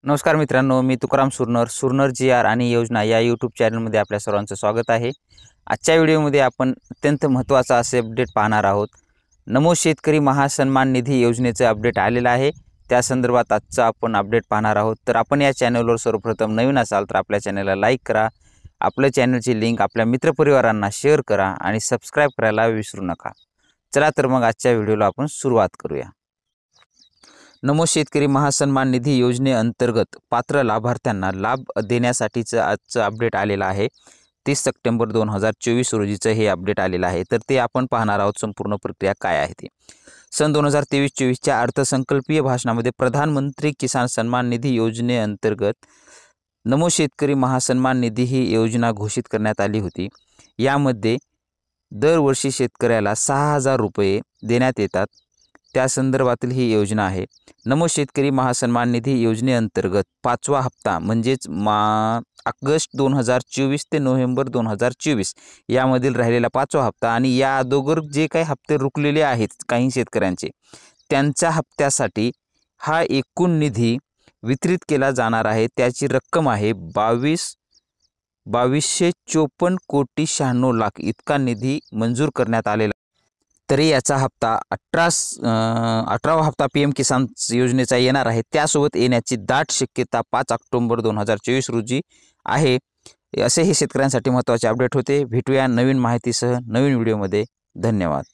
नमस्कार मित्रांनो, मी तुकाराम सुरनर जी आर आणि योजना या यूट्यूब चॅनलमध्ये आपल्या सर्वांचं स्वागत आहे। आजच्या व्हिडिओमध्ये आपण अत्यंत महत्त्वाचा असे अपडेट पाहणार आहोत। नमो शेतकरी महासन्मान निधी योजनेचे अपडेट आलेलं आहे। त्या संदर्भात आजचा आपण अपडेट पाहणार आहोत। तर आपण या चॅनलवर सर्वप्रथम नवीन असाल तर आपल्या चॅनलला लाईक करा, आपल्या चॅनलची लिंक आपल्या मित्रपरिवारांना शेअर करा आणि सबस्क्राईब करायला विसरू नका। चला तर मग आजच्या व्हिडिओला आपण सुरुवात करूया। नमो शेतकरी महासन्मान निधी योजनेअंतर्गत पात्र लाभार्थ्यांना लाभ देण्यासाठीचं आजचं अपडेट आलेलं आहे। 30 सप्टेंबर 2024 रोजीचं हे अपडेट आलेलं आहे। तर ते आपण पाहणार आहोत संपूर्ण प्रक्रिया काय आहे ते। सन 2023-24च्या अर्थसंकल्पीय भाषणामध्ये प्रधानमंत्री किसान सन्मान निधी योजनेअंतर्गत नमो शेतकरी महासन्मान निधी ही योजना घोषित करण्यात आली होती। यामध्ये दरवर्षी शेतकऱ्याला 6,000 रुपये देण्यात येतात। त्या संदर्भातील ही योजना आहे। नमो शेतकरी महासन्मान निधी योजनेअंतर्गत 5वा हप्ता म्हणजेच ऑगस्ट 2024 ते नोव्हेंबर 2024 यामधील राहिलेला 5वा हप्ता आणि या अगोदर जे काही हप्ते रुकलेले आहेत काही शेतकऱ्यांचे त्यांच्या हप्त्यासाठी हा एकूण निधी वितरित केला जाणार आहे। त्याची रक्कम आहे 2254 कोटी 96 लाख इतका निधी मंजूर करण्यात आलेला। तरी याचा हप्ता 18वा हप्ता PM किसान योजनेचा येणार आहे। त्यासोबत येण्याची दाट शक्यता 5 ऑक्टोबर 2024 रोजी आहे। असे हे शेतकऱ्यांसाठी महत्त्वाचे अपडेट होते। भेटूया नवीन माहितीसह नवीन व्हिडिओमध्ये। धन्यवाद।